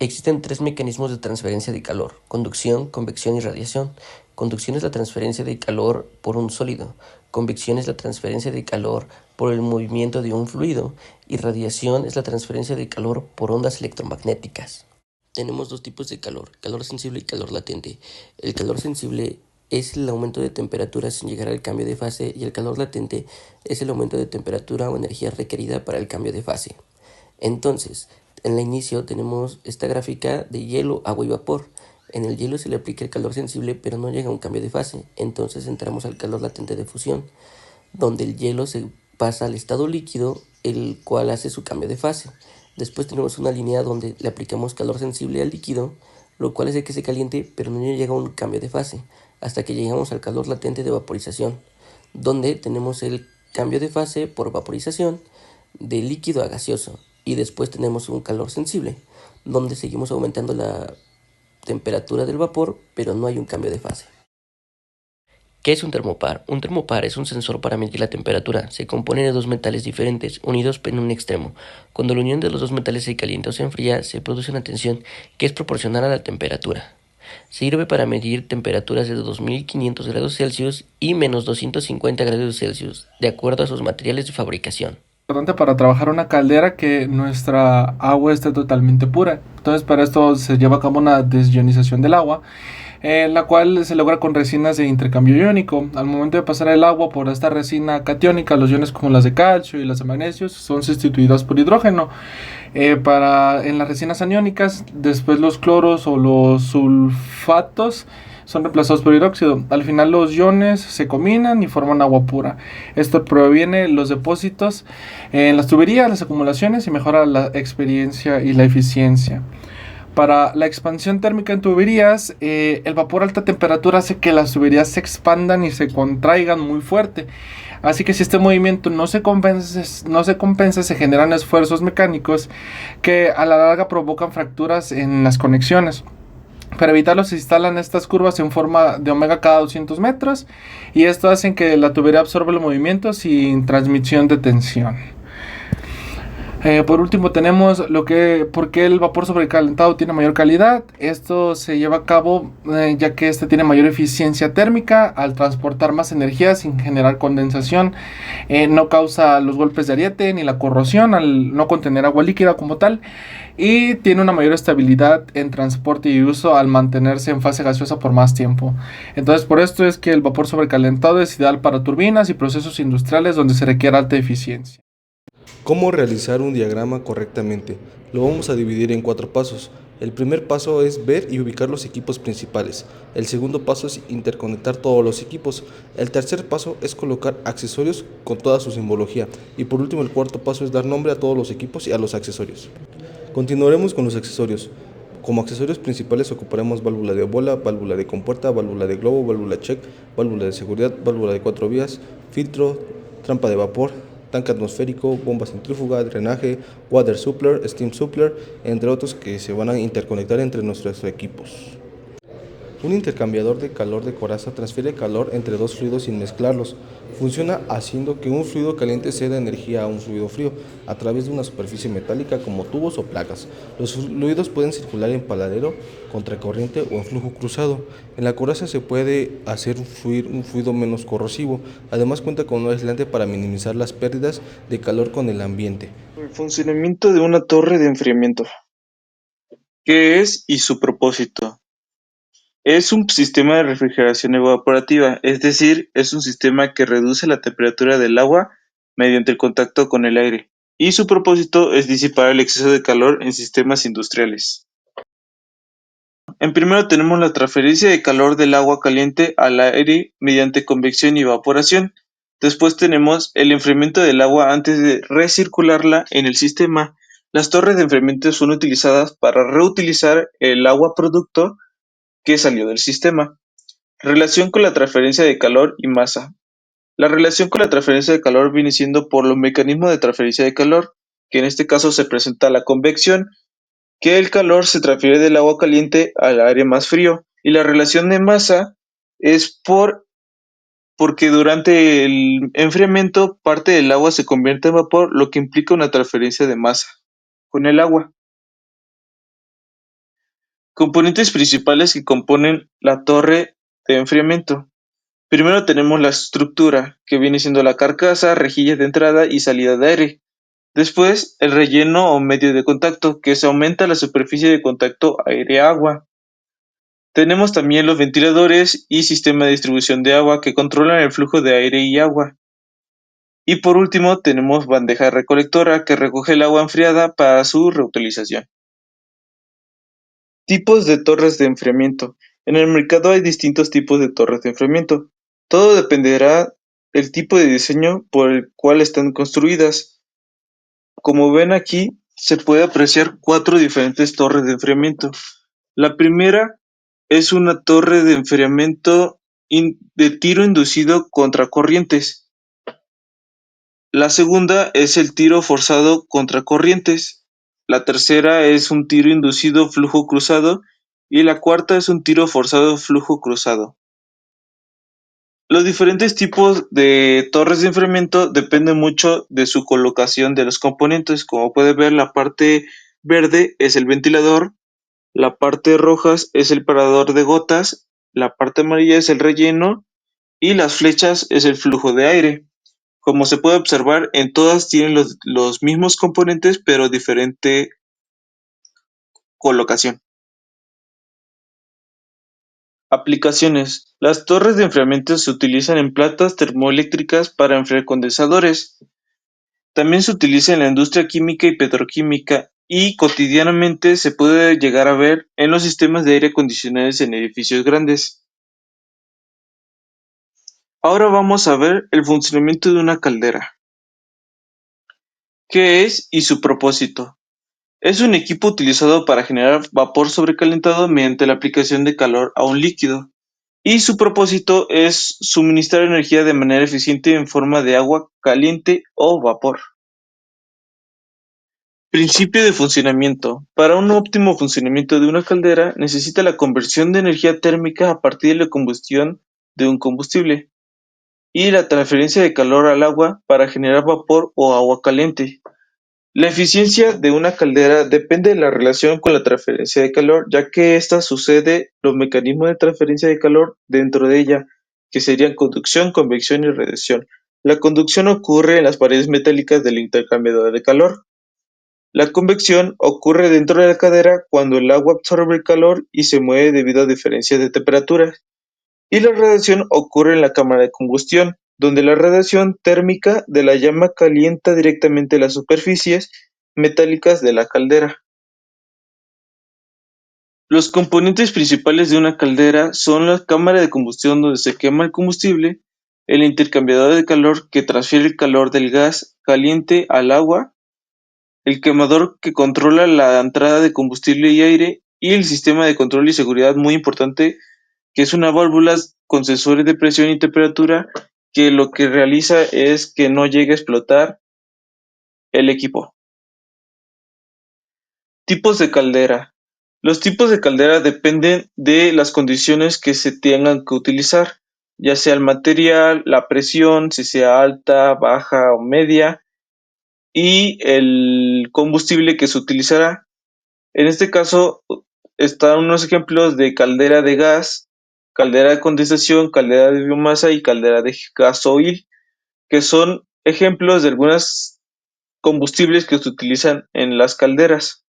Existen tres mecanismos de transferencia de calor: conducción, convección y radiación. Conducción es la transferencia de calor por un sólido, convección es la transferencia de calor por el movimiento de un fluido y radiación es la transferencia de calor por ondas electromagnéticas. Tenemos dos tipos de calor sensible y calor latente. El calor sensible es el aumento de temperatura sin llegar al cambio de fase y el calor latente es el aumento de temperatura o energía requerida para el cambio de fase. Entonces, en el inicio tenemos esta gráfica de hielo, agua y vapor. En el hielo se le aplica el calor sensible, pero no llega a un cambio de fase. Entonces entramos al calor latente de fusión, donde el hielo se pasa al estado líquido, el cual hace su cambio de fase. Después tenemos una línea donde le aplicamos calor sensible al líquido, lo cual hace que se caliente, pero no llega a un cambio de fase, hasta que llegamos al calor latente de vaporización, donde tenemos el cambio de fase por vaporización de líquido a gaseoso, y después tenemos un calor sensible, donde seguimos aumentando la temperatura del vapor, pero no hay un cambio de fase. ¿Qué es un termopar? Un termopar es un sensor para medir la temperatura. Se compone de dos metales diferentes, unidos en un extremo. Cuando la unión de los dos metales se calienta o se enfría, se produce una tensión que es proporcional a la temperatura. Sirve para medir temperaturas de 2500 grados Celsius y menos 250 grados Celsius, de acuerdo a sus materiales de fabricación. Importante para trabajar una caldera que nuestra agua esté totalmente pura. Entonces, para esto se lleva a cabo una desionización del agua, la cual se logra con resinas de intercambio iónico. Al momento de pasar el agua por esta resina catiónica, los iones como las de calcio y las de magnesio son sustituidos por hidrógeno. En las resinas aniónicas, después los cloros o los sulfatos son reemplazados por hidróxido. Al final los iones se combinan y forman agua pura. Esto proviene los depósitos en las tuberías, las acumulaciones y mejora la experiencia y la eficiencia. Para la expansión térmica en tuberías, el vapor a alta temperatura hace que las tuberías se expandan y se contraigan muy fuerte. Así que si este movimiento no se compensa, se generan esfuerzos mecánicos que a la larga provocan fracturas en las conexiones. Para evitarlo se instalan estas curvas en forma de omega cada 200 metros y esto hace que la tubería absorba el movimiento sin transmisión de tensión. Por último tenemos por qué el vapor sobrecalentado tiene mayor calidad. Esto se lleva a cabo ya que este tiene mayor eficiencia térmica al transportar más energía sin generar condensación. No causa los golpes de ariete ni la corrosión al no contener agua líquida como tal. Y tiene una mayor estabilidad en transporte y uso al mantenerse en fase gaseosa por más tiempo. Entonces por esto es que el vapor sobrecalentado es ideal para turbinas y procesos industriales donde se requiere alta eficiencia. ¿Cómo realizar un diagrama correctamente? Lo vamos a dividir en 4 pasos. El primer paso es ver y ubicar los equipos principales. El segundo paso es interconectar todos los equipos. El tercer paso es colocar accesorios con toda su simbología. Y por último, el cuarto paso es dar nombre a todos los equipos y a los accesorios. Continuaremos con los accesorios. Como accesorios principales ocuparemos válvula de bola, válvula de compuerta, válvula de globo, válvula check, válvula de seguridad, válvula de 4 vías, filtro, trampa de vapor, tanque atmosférico, bomba centrífuga, drenaje, water suppler, steam suppler, entre otros que se van a interconectar entre nuestros equipos. Un intercambiador de calor de coraza transfiere calor entre dos fluidos sin mezclarlos. Funciona haciendo que un fluido caliente ceda energía a un fluido frío a través de una superficie metálica como tubos o placas. Los fluidos pueden circular en paradero, contracorriente o en flujo cruzado. En la coraza se puede hacer fluir un fluido menos corrosivo. Además cuenta con un aislante para minimizar las pérdidas de calor con el ambiente. El funcionamiento de una torre de enfriamiento. ¿Qué es y su propósito? Es un sistema de refrigeración evaporativa, es decir, es un sistema que reduce la temperatura del agua mediante el contacto con el aire, y su propósito es disipar el exceso de calor en sistemas industriales. En primero tenemos la transferencia de calor del agua caliente al aire mediante convección y evaporación. Después tenemos el enfriamiento del agua antes de recircularla en el sistema. Las torres de enfriamiento son utilizadas para reutilizar el agua producto que salió del sistema. Relación con la transferencia de calor y masa. La relación con la transferencia de calor viene siendo por los mecanismos de transferencia de calor, que en este caso se presenta la convección, que el calor se transfiere del agua caliente al aire más frío, y la relación de masa es porque durante el enfriamiento parte del agua se convierte en vapor, lo que implica una transferencia de masa con el agua. Componentes principales que componen la torre de enfriamiento. Primero tenemos la estructura, que viene siendo la carcasa, rejillas de entrada y salida de aire. Después, el relleno o medio de contacto, que se aumenta la superficie de contacto aire-agua. Tenemos también los ventiladores y sistema de distribución de agua que controlan el flujo de aire y agua. Y por último, tenemos bandeja recolectora que recoge el agua enfriada para su reutilización. Tipos de torres de enfriamiento. En el mercado hay distintos tipos de torres de enfriamiento. Todo dependerá del tipo de diseño por el cual están construidas. Como ven aquí, se puede apreciar 4 diferentes torres de enfriamiento. La primera es una torre de enfriamiento de tiro inducido contra corrientes. La segunda es el tiro forzado contra corrientes. La tercera es un tiro inducido flujo cruzado y la cuarta es un tiro forzado flujo cruzado. Los diferentes tipos de torres de enfriamiento dependen mucho de su colocación de los componentes. Como puede ver, la parte verde es el ventilador, la parte roja es el parador de gotas, la parte amarilla es el relleno y las flechas es el flujo de aire. Como se puede observar, en todas tienen los mismos componentes, pero diferente colocación. Aplicaciones. Las torres de enfriamiento se utilizan en plantas termoeléctricas para enfriar condensadores. También se utiliza en la industria química y petroquímica y cotidianamente se puede llegar a ver en los sistemas de aire acondicionados en edificios grandes. Ahora vamos a ver el funcionamiento de una caldera. ¿Qué es y su propósito? Es un equipo utilizado para generar vapor sobrecalentado mediante la aplicación de calor a un líquido, y su propósito es suministrar energía de manera eficiente en forma de agua caliente o vapor. Principio de funcionamiento. Para un óptimo funcionamiento de una caldera necesita la conversión de energía térmica a partir de la combustión de un combustible y la transferencia de calor al agua para generar vapor o agua caliente. La eficiencia de una caldera depende de la relación con la transferencia de calor, ya que ésta sucede los mecanismos de transferencia de calor dentro de ella, que serían conducción, convección y radiación. La conducción ocurre en las paredes metálicas del intercambiador de calor. La convección ocurre dentro de la caldera cuando el agua absorbe el calor y se mueve debido a diferencias de temperatura. Y la radiación ocurre en la cámara de combustión, donde la radiación térmica de la llama calienta directamente las superficies metálicas de la caldera. Los componentes principales de una caldera son la cámara de combustión donde se quema el combustible, el intercambiador de calor que transfiere el calor del gas caliente al agua, el quemador que controla la entrada de combustible y aire, y el sistema de control y seguridad muy importante, que es una válvula con sensores de presión y temperatura que lo que realiza es que no llegue a explotar el equipo. Tipos de caldera. Los tipos de caldera dependen de las condiciones que se tengan que utilizar, ya sea el material, la presión, si sea alta, baja o media, y el combustible que se utilizará. En este caso están unos ejemplos de caldera de gas, caldera de condensación, caldera de biomasa y caldera de gasoil, que son ejemplos de algunos combustibles que se utilizan en las calderas.